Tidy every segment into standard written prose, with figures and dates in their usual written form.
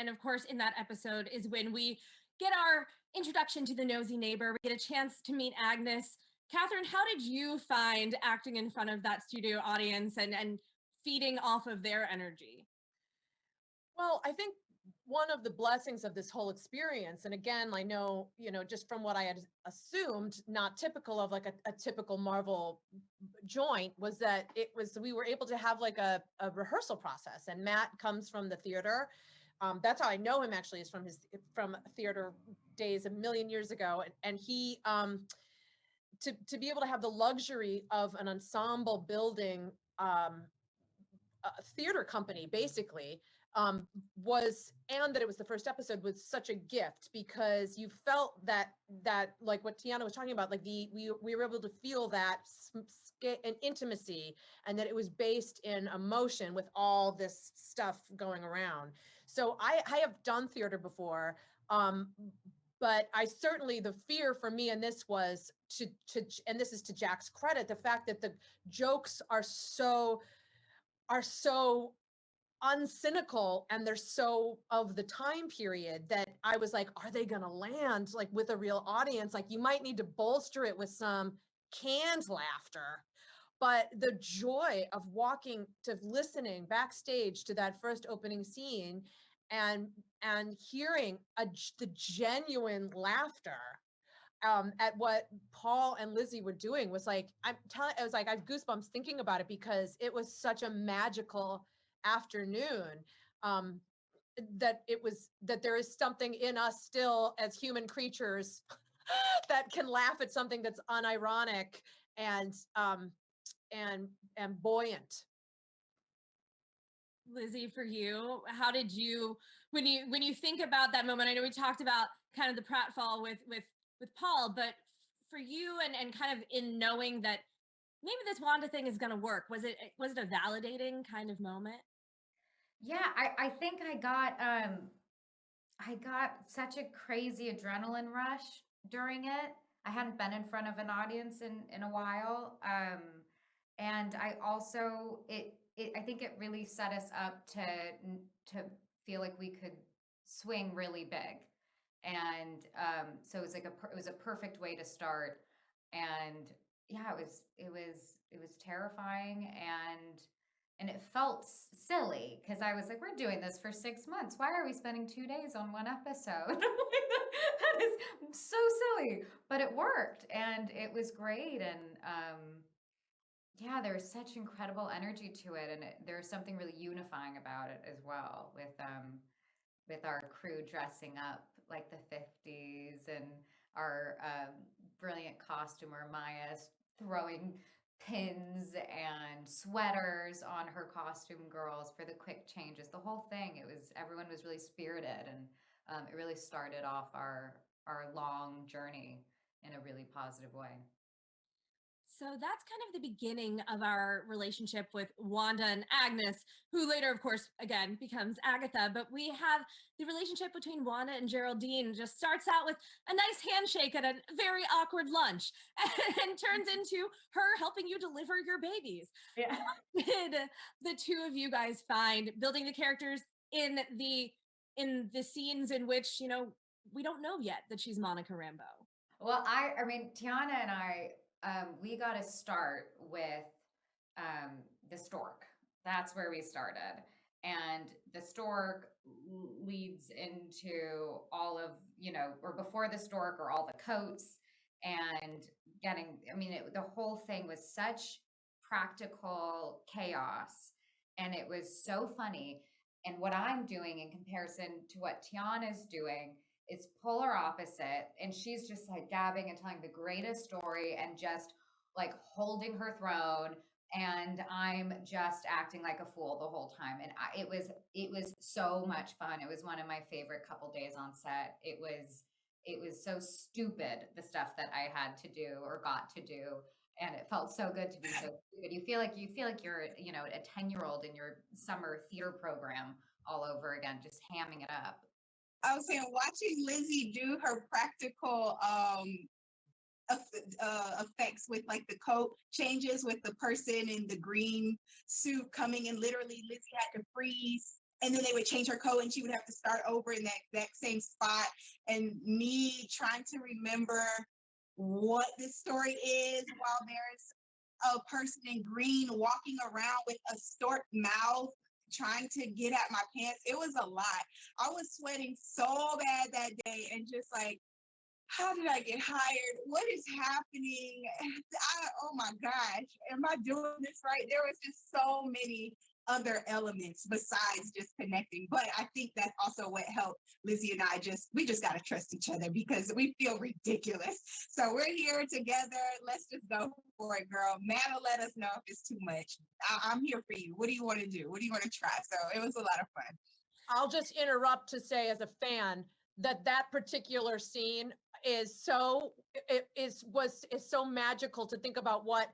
And of course, in that episode is when we get our introduction to the nosy neighbor. We get a chance to meet Agnes. Catherine, how did you find acting in front of that studio audience and feeding off of their energy? Well, I think one of the blessings of this whole experience, and again, I know, just from what I had assumed, not typical of like a typical Marvel joint, was that we were able to have like a rehearsal process. And Matt comes from the theater. That's how I know him, actually, is from theater days a million years ago. And he, to be able to have the luxury of an ensemble building, a theater company, basically, and that it was the first episode, was such a gift, because you felt that like what Tiana was talking about, like we were able to feel that an intimacy, and that it was based in emotion with all this stuff going around. So I have done theater before, but I certainly, the fear for me in this was and this is to Jack's credit, the fact that the jokes are so uncynical, and they're so of the time period, that I was like, are they gonna land like with a real audience? Like, you might need to bolster it with some canned laughter. But the joy of listening backstage to that first opening scene, and hearing the genuine laughter at what Paul and Lizzie were doing, was like, I was like, I have goosebumps thinking about it, because it was such a magical afternoon. That there is something in us still as human creatures that can laugh at something that's unironic and buoyant. Lizzie, for you, how did you, when you think about that moment? I know we talked about kind of the pratfall with Paul, but for you, and kind of in knowing that maybe this Wanda thing is going to work, was it a validating kind of moment? Yeah, I think I got such a crazy adrenaline rush during it. I hadn't been in front of an audience in a while. And I also, I think it really set us up to feel like we could swing really big. And so it was like it was a perfect way to start. And yeah, it was terrifying, and it felt silly, because I was like, we're doing this for 6 months. Why are we spending 2 days on one episode? That is so silly, but it worked, and it was great. And yeah, there was such incredible energy to it, and there's something really unifying about it as well, with our crew dressing up like the 50s, and our brilliant costumer Maya throwing pins and sweaters on her costume girls for the quick changes. The whole thing, everyone was really spirited, and it really started off our long journey in a really positive way. So that's kind of the beginning of our relationship with Wanda and Agnes, who later, of course, again, becomes Agatha. But we have the relationship between Wanda and Geraldine just starts out with a nice handshake at a very awkward lunch and turns into her helping you deliver your babies. Yeah. How did the two of you guys find building the characters in the scenes in which, we don't know yet that she's Monica Rambeau? Well, I mean, Tiana and I, we got to start with the stork. That's where we started. And the stork leads into all of, or before the stork, or all the coats, and the whole thing was such practical chaos, and it was so funny. And what I'm doing in comparison to what Tiana's doing, it's polar opposite, and she's just like gabbing and telling the greatest story and just like holding her throne, and I'm just acting like a fool the whole time. And it was so much fun. It was one of my favorite couple days on set. It was so stupid, the stuff that I had to do or got to do, and it felt so good to be so stupid. You feel like you're a 10-year-old in your summer theater program all over again, just hamming it up. I was saying, watching Lizzie do her practical effects with like the coat changes, with the person in the green suit coming in, literally Lizzie had to freeze and then they would change her code and she would have to start over in that exact same spot. And me trying to remember what this story is while there's a person in green walking around with a stork mouth trying to get at my pants. It was a lot. I was sweating so bad that day and just like, how did I get hired? What is happening? Oh my gosh, am I doing this right? There was just so many other elements besides just connecting. But I think that's also what helped Lizzie and I we just got to trust each other because we feel ridiculous. So we're here together. Let's just go for it, girl. Matt will let us know if it's too much. I'm here for you. What do you want to do? What do you want to try? So it was a lot of fun. I'll just interrupt to say as a fan that particular scene is so so magical to think about what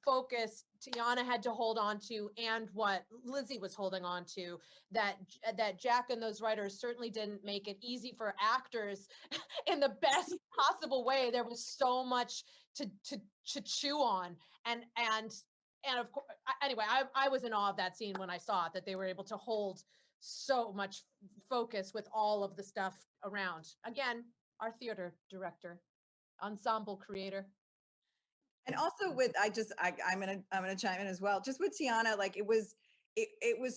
focus Tiana had to hold on to and what Lizzie was holding on to, that Jack and those writers certainly didn't make it easy for actors in the best possible way. There was so much to chew on. And of course, anyway, I was in awe of that scene when I saw it, that they were able to hold so much focus with all of the stuff around. Again, our theater director, ensemble creator. And also with, I'm gonna chime in as well. Just with Tiana, like it was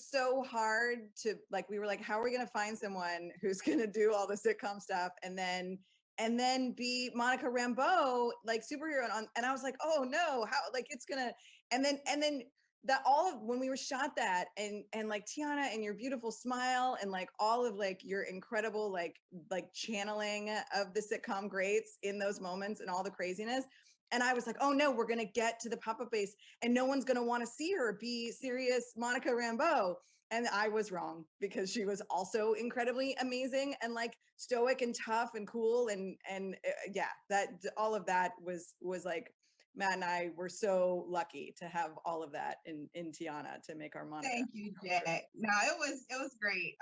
so hard to, like, we were like, how are we gonna find someone who's gonna do all the sitcom stuff and then be Monica Rambeau, like superhero, and I was like, oh no, how, like it's gonna, and then that all of when we were shot that and like Tiana and your beautiful smile and like all of like your incredible like channeling of the sitcom greats in those moments and all the craziness. And I was like, oh no, we're going to get to the pop-up base and no one's going to want to see her be serious Monica Rambeau. And I was wrong because she was also incredibly amazing and like stoic and tough and cool. And yeah, that all of that was like, Matt and I were so lucky to have all of that in Tiana to make our Monica. Thank you, Jack. No, it was great.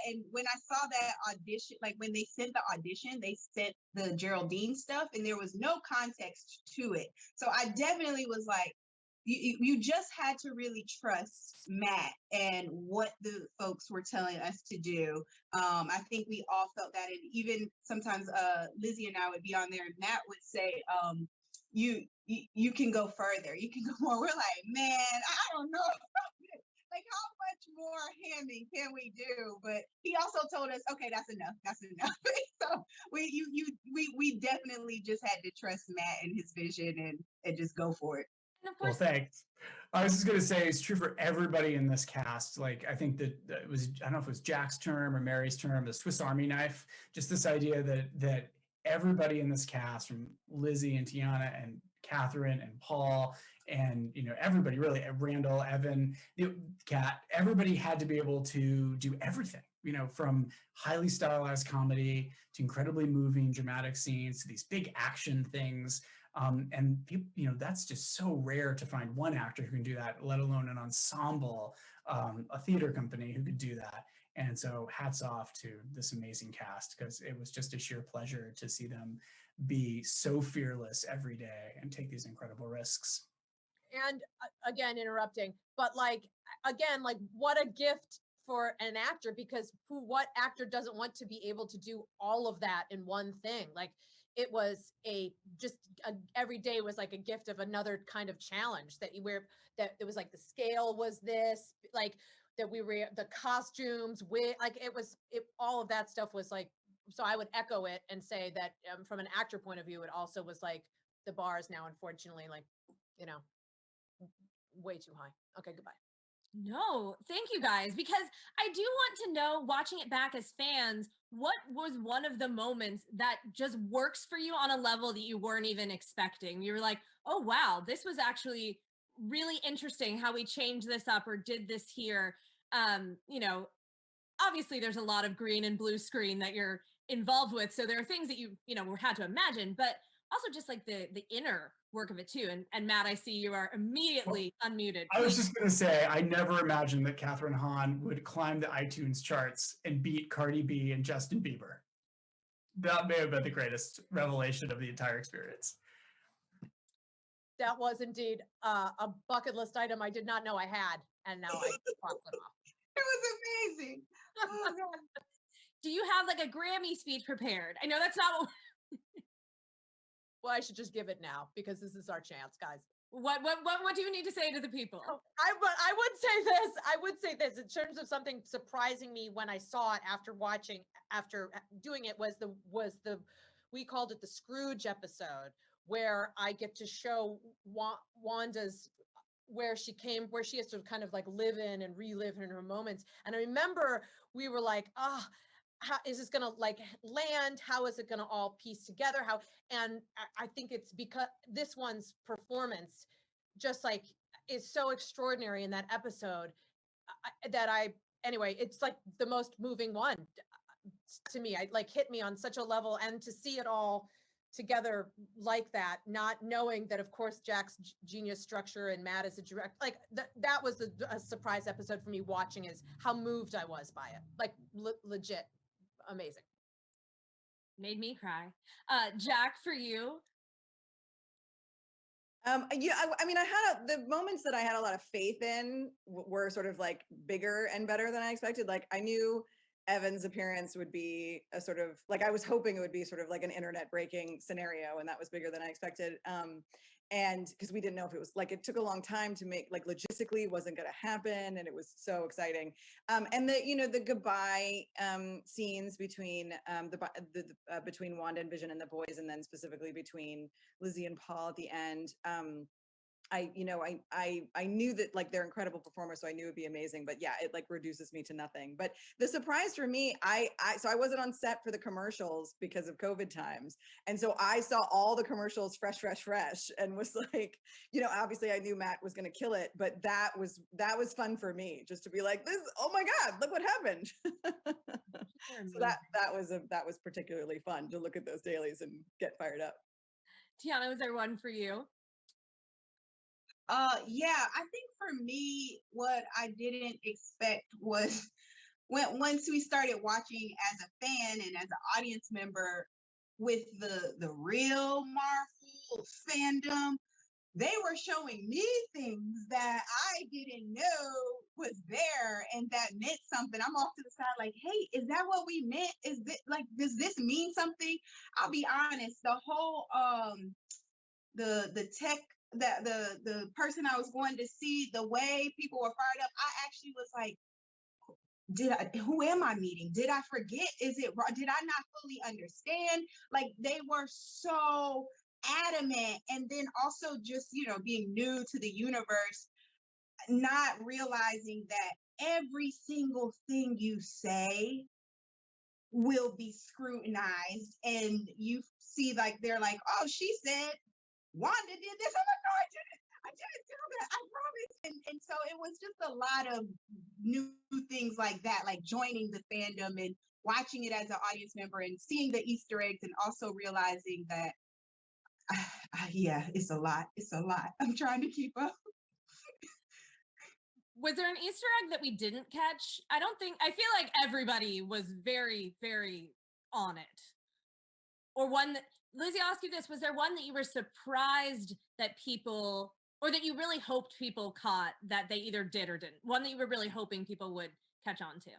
And when I saw that audition, like when they sent the audition, they sent the Geraldine stuff, and there was no context to it. So I definitely was like, you just had to really trust Matt and what the folks were telling us to do. I think we all felt that, and even sometimes Lizzie and I would be on there, and Matt would say, you can go further. You can go more. We're like, man, I don't know. Like, how much more hamming can we do? But he also told us, okay, that's enough. That's enough. So we definitely just had to trust Matt and his vision and just go for it. And of course, well, thanks. I was just going to say it's true for everybody in this cast. Like, I think that it was, I don't know if it was Jack's term or Mary's term, the Swiss Army knife, just this idea that everybody in this cast, from Lizzie and Tiana and Catherine and Paul and, you know, everybody really, Randall, Evan, Kat, everybody had to be able to do everything, you know, from highly stylized comedy to incredibly moving dramatic scenes to these big action things. And people, you know, that's just so rare to find one actor who can do that, let alone an ensemble, a theater company who could do that. And so hats off to this amazing cast, because it was just a sheer pleasure to see them be so fearless every day and take these incredible risks. And again, interrupting, but like, again, like what a gift for an actor, because what actor doesn't want to be able to do all of that in one thing? Like, it was every day was like a gift of another kind of challenge that it was like the scale was this, like that we were, the costumes with, like all of that stuff was like, so I would echo it and say that from an actor point of view, it also was like the bar is now unfortunately like, you know, way too high. Okay, goodbye. no, thank you guys, because I do want to know, watching it back as fans, what was one of the moments that just works for you on a level that you weren't even expecting? You were like, oh, wow, this was actually really interesting how we changed this up or did this here. You know, obviously there's a lot of green and blue screen that you're involved with. So there are things that you had to imagine, but also just like the inner work of it too. And Matt, I see you are immediately unmuted. I was just going to say, I never imagined that Catherine Hahn would climb the iTunes charts and beat Cardi B and Justin Bieber. That may have been the greatest revelation of the entire experience. That was indeed a bucket list item I did not know I had, and now I crossed it off. was amazing. Oh, God. Do you have like a Grammy speech prepared? I know that's not Well, I should just give it now because this is our chance, guys. what do you need to say to the people? I would say this. I would say this in terms of something surprising me when I saw it after doing it was the we called it the Scrooge episode, where I get to show Wanda's where she has to kind of like live in and relive in her moments. And I remember we were like, how is this going to like land? How is it going to all piece together? And I think it's because this one's performance just like is so extraordinary in that episode anyway, it's like the most moving one to me. I like hit me on such a level, and to see it all together like that, not knowing that of course Jack's genius structure and Matt is a direct, like that was a surprise episode for me watching, is how moved I was by it. Like legit amazing. Made me cry. Jack, for you? Yeah, I mean, the moments that I had a lot of faith in were sort of like bigger and better than I expected. Like I knew Evan's appearance would be a sort of like, I was hoping it would be sort of like an internet breaking scenario, and that was bigger than I expected. And because we didn't know if it was like, it took a long time to make, like logistically wasn't going to happen, and it was so exciting. And the goodbye scenes between between Wanda and Vision and the boys, and then specifically between Lizzie and Paul at the end. I knew that like they're incredible performers, so I knew it'd be amazing. But yeah, it like reduces me to nothing. But the surprise for me, so I wasn't on set for the commercials because of COVID times, and so I saw all the commercials fresh, and was like, obviously I knew Matt was going to kill it, but that was fun for me just to be like, this, oh my God, look what happened. So that was particularly fun to look at those dailies and get fired up. Tiana, was there one for you? Yeah, I think for me, what I didn't expect was once we started watching as a fan and as an audience member with the real Marvel fandom, they were showing me things that I didn't know was there and that meant something. I'm off to the side like, hey, is that what we meant? Is this like, does this mean something? I'll be honest, the whole the tech, that the person I was going to see, the way people were fired up, I actually was like, who am I meeting? Did I forget? Is it wrong? Did I not fully understand? Like they were so adamant. And then also just, being new to the universe, not realizing that every single thing you say will be scrutinized. And you see like, they're like, oh, she said Wanda did this. I'm like, no, I didn't do that. I promise. And so it was just a lot of new things like that, like joining the fandom and watching it as an audience member and seeing the Easter eggs, and also realizing that, yeah, it's a lot. It's a lot. I'm trying to keep up. Was there an Easter egg that we didn't catch? I feel like everybody was very, very on it. Or one that, Lizzie, I'll ask you this. Was there one that you were surprised that people, or that you really hoped people caught that they either did or didn't? One that you were really hoping people would catch on to?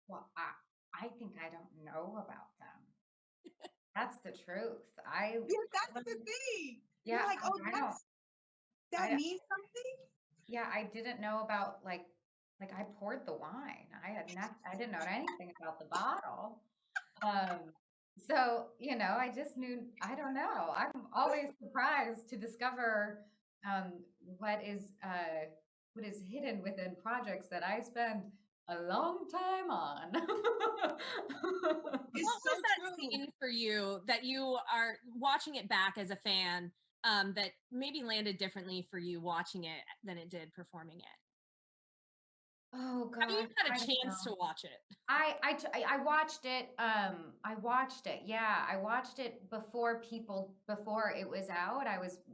Well, I think I don't know about them. That's the truth. Yeah, that's the thing. Yeah, you're like, oh, that means something. Yeah, I didn't know about like I poured the wine. I didn't know anything about the bottle. So, I just knew, I don't know. I'm always surprised to discover what is hidden within projects that I spend a long time on. What was that scene for you that you are watching it back as a fan, that maybe landed differently for you watching it than it did performing it? Oh God! Have you had a chance to watch it? I watched it. I watched it. Yeah, I watched it before it was out.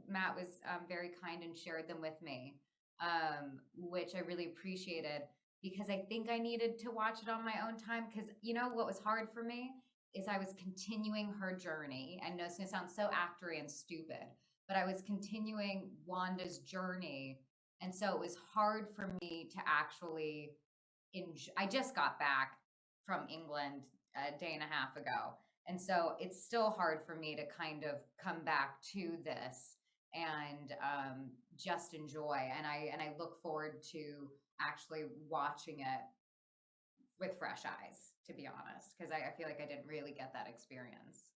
Matt was very kind and shared them with me, which I really appreciated, because I think I needed to watch it on my own time. Because what was hard for me is I was continuing her journey. I know it's gonna sound so actory and stupid, but I was continuing Wanda's journey. And so it was hard for me to actually I just got back from England a day and a half ago. And so it's still hard for me to kind of come back to this and just enjoy. And I look forward to actually watching it with fresh eyes, to be honest, because I feel like I didn't really get that experience.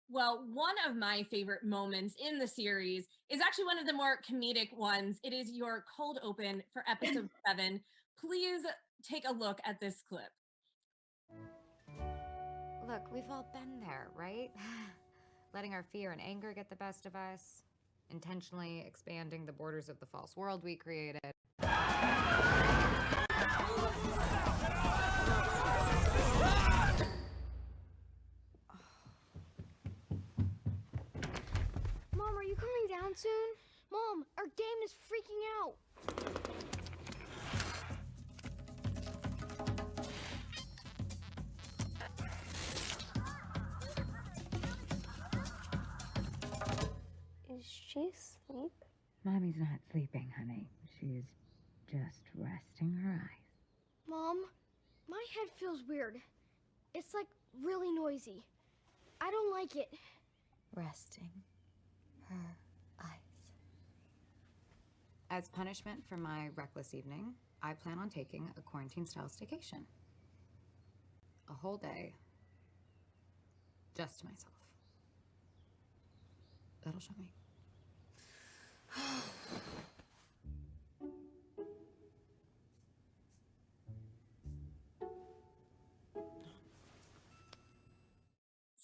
Well, one of my favorite moments in the series is actually one of the more comedic ones. It is your cold open for episode 7. Please take a look at this clip. Look, we've all been there, right? Letting our fear and anger get the best of us, intentionally expanding the borders of the false world we created. Mom, are you coming down soon? Mom, our game is freaking out. Is she asleep? Mommy's not sleeping, honey. She's just resting her eyes. Mom, my head feels weird. It's like really noisy. I don't like it. Resting her eyes. As punishment for my reckless evening, I plan on taking a quarantine-style staycation. A whole day, just to myself. That'll show me.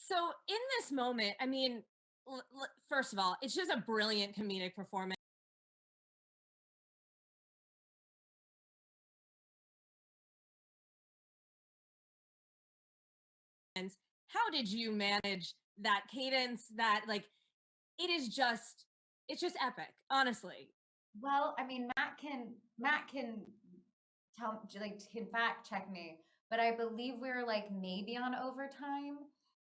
So in this moment, I mean, first of all, it's just a brilliant comedic performance. How did you manage that cadence? That like, it's just epic, honestly. Well, I mean, Matt can can fact check me, but I believe we were like maybe on overtime,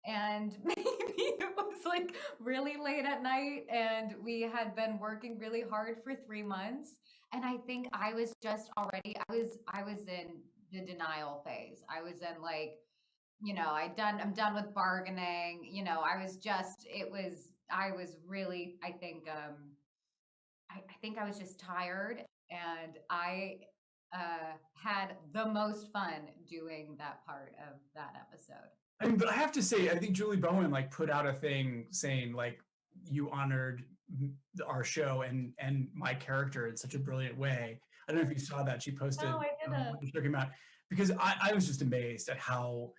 and maybe it was like really late at night, and we had been working really hard for 3 months, and I think I was just already I was in the denial phase. I was in like, I'm done with bargaining. I was really, I think I was just tired, and I had the most fun doing that part of that episode. I mean, but I have to say, I think Julie Bowen like put out a thing saying like you honored our show and my character in such a brilliant way. I don't know if you saw that. She posted No, I didn't. when it came out, because I was just amazed at how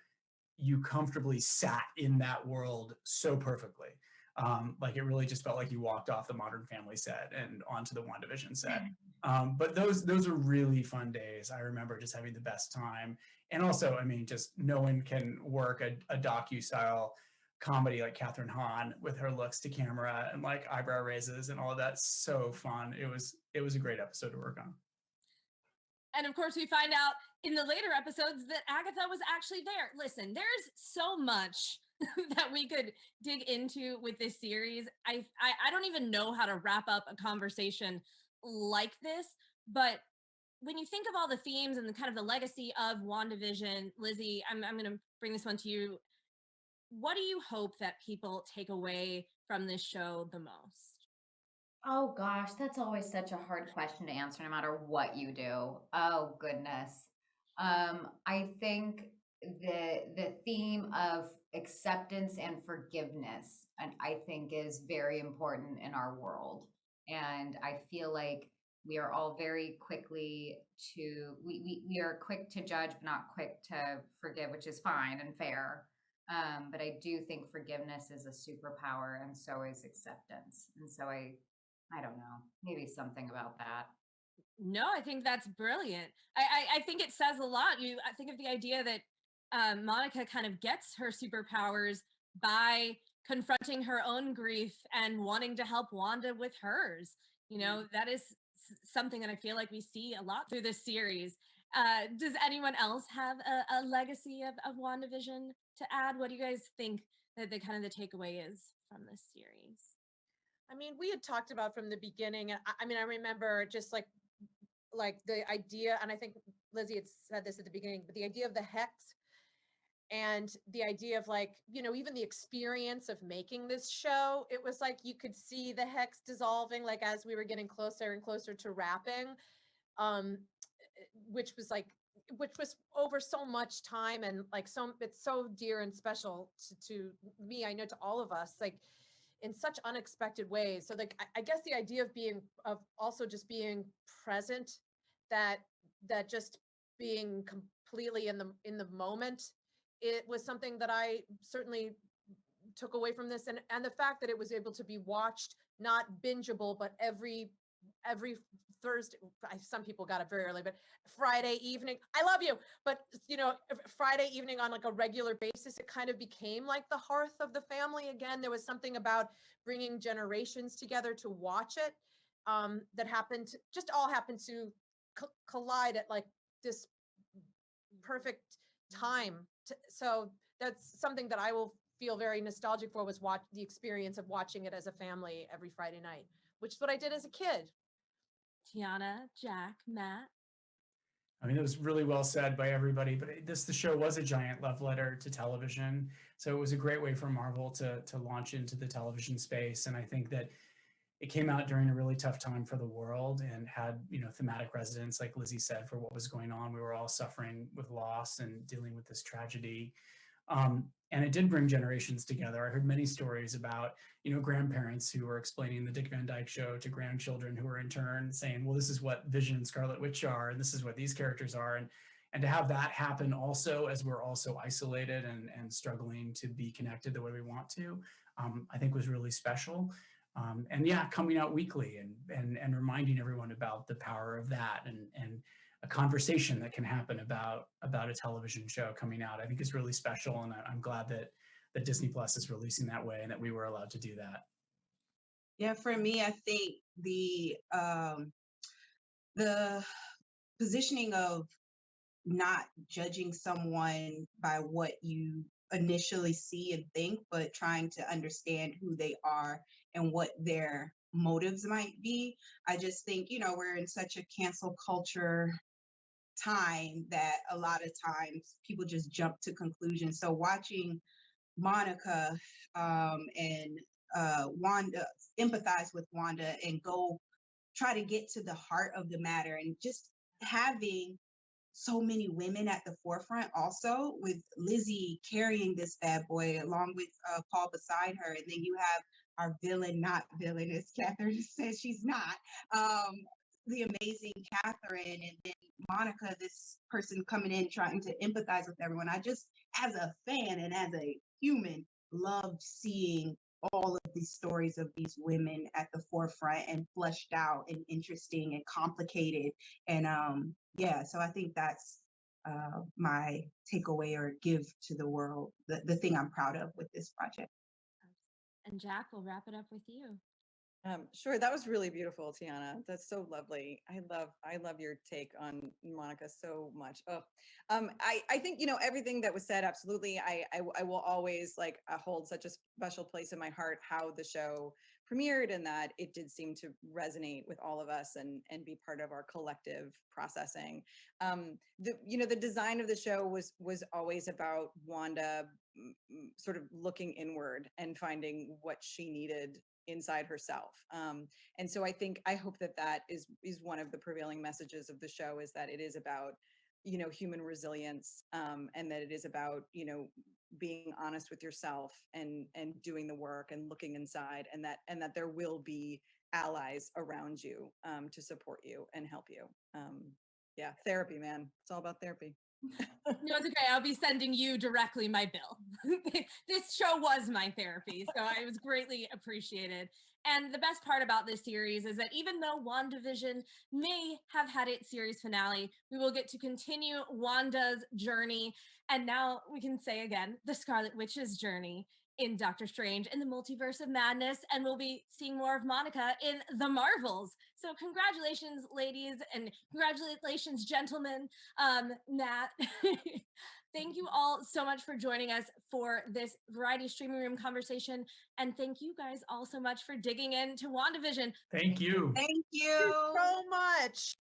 you comfortably sat in that world so perfectly. Like it really just felt like you walked off the Modern Family set and onto the Wandavison set. But those are really fun days. I remember just having the best time. And also, I mean, just no one can work a docu-style comedy like Catherine Hahn with her looks to camera and like eyebrow raises and all of that. So fun. It was a great episode to work on. And of course, we find out in the later episodes that Agatha was actually there. Listen, there's so much that we could dig into with this series. I don't even know how to wrap up a conversation like this, but when you think of all the themes and the kind of the legacy of WandaVision, Lizzie, I'm going to bring this one to you. What do you hope that people take away from this show the most? Oh gosh, that's always such a hard question to answer no matter what you do. Oh goodness. I think the theme of acceptance and forgiveness, and I think is very important in our world. And I feel like we are all very quickly we are quick to judge, but not quick to forgive, which is fine and fair. But I do think forgiveness is a superpower, and so is acceptance. And so I don't know, maybe something about that. No, I think that's brilliant. I think it says a lot. I think of the idea that Monica kind of gets her superpowers by confronting her own grief and wanting to help Wanda with hers. That is something that I feel like we see a lot through this series. Does anyone else have a legacy of WandaVision to add? What do you guys think that the kind of the takeaway is from this series? I mean, we had talked about from the beginning, and I mean, I remember just like the idea, and I think Lizzie had said this at the beginning, but the idea of the hex and the idea of like, you know, even the experience of making this show, it was like you could see the hex dissolving, like as we were getting closer and closer to wrapping, which was over so much time, and like it's so dear and special to me, I know to all of us, like in such unexpected ways. So like I guess the idea of also just being present, that just being completely in the moment, it was something that I certainly took away from this, and the fact that it was able to be watched, not bingeable, but every Thursday. Some people got it very early, but Friday evening. I love you, but you know, Friday evening on like a regular basis, it kind of became like the hearth of the family again. There was something about bringing generations together to watch it, that all happened to collide at like this perfect time. So that's something that I will feel very nostalgic for, was the experience of watching it as a family every Friday night, which is what I did as a kid. Tiana, Jack, Matt. I mean, it was really well said by everybody, but the show was a giant love letter to television. So it was a great way for Marvel to launch into the television space. And I think that it came out during a really tough time for the world and had, you know, thematic resonance, like Lizzie said, for what was going on. We were all suffering with loss and dealing with this tragedy. And it did bring generations together. I heard many stories about, you know, grandparents who were explaining the Dick Van Dyke Show to grandchildren who were in turn saying, well, this is what Vision and Scarlet Witch are, and this is what these characters are. And to have that happen also as we're also isolated and struggling to be connected the way we want to, I think was really special. And yeah, coming out weekly and reminding everyone about the power of that, and a conversation that can happen about a television show coming out, I think is really special. And I'm glad that Disney Plus is releasing that way and that we were allowed to do that. Yeah, for me, I think the positioning of not judging someone by what you initially see and think, but trying to understand who they are and what their motives might be. I just think, you know, we're in such a cancel culture time that a lot of times people just jump to conclusions. So watching Monica and Wanda, empathize with Wanda and go try to get to the heart of the matter, and just having so many women at the forefront, also with Lizzie carrying this bad boy along with Paul beside her. And then you have our villain, not villain, as Catherine says she's not, the amazing Catherine, and then Monica, this person coming in trying to empathize with everyone. I just, as a fan and as a human, loved seeing all of these stories of these women at the forefront and fleshed out and interesting and complicated. And yeah, so I think that's my takeaway or give to the world, the thing I'm proud of with this project. And Jack, we'll wrap it up with you. Sure. That was really beautiful, Tiana. That's so lovely. I love your take on Monica so much. Oh, I think, you know, everything that was said, absolutely. I will always like hold such a special place in my heart how the show premiered, and that it did seem to resonate with all of us and be part of our collective processing. The design of the show was always about Wanda sort of looking inward and finding what she needed inside herself. And so I hope that is one of the prevailing messages of the show, is that it is about, you know, human resilience, and that it is about, you know, being honest with yourself and doing the work and looking inside, and that there will be allies around you to support you and help you. Yeah, therapy, man. It's all about therapy. No, it's okay. I'll be sending you directly my bill. This show was my therapy, so it was greatly appreciated. And the best part about this series is that even though WandaVision may have had its series finale, we will get to continue Wanda's journey. And now we can say again, the Scarlet Witch's journey in Doctor Strange in the Multiverse of Madness. And we'll be seeing more of Monica in the Marvels. So congratulations, ladies, and congratulations, gentlemen. Nat, thank you all so much for joining us for this Variety Streaming Room conversation. And thank you guys all so much for digging into WandaVision. Thank you. Thank you so much.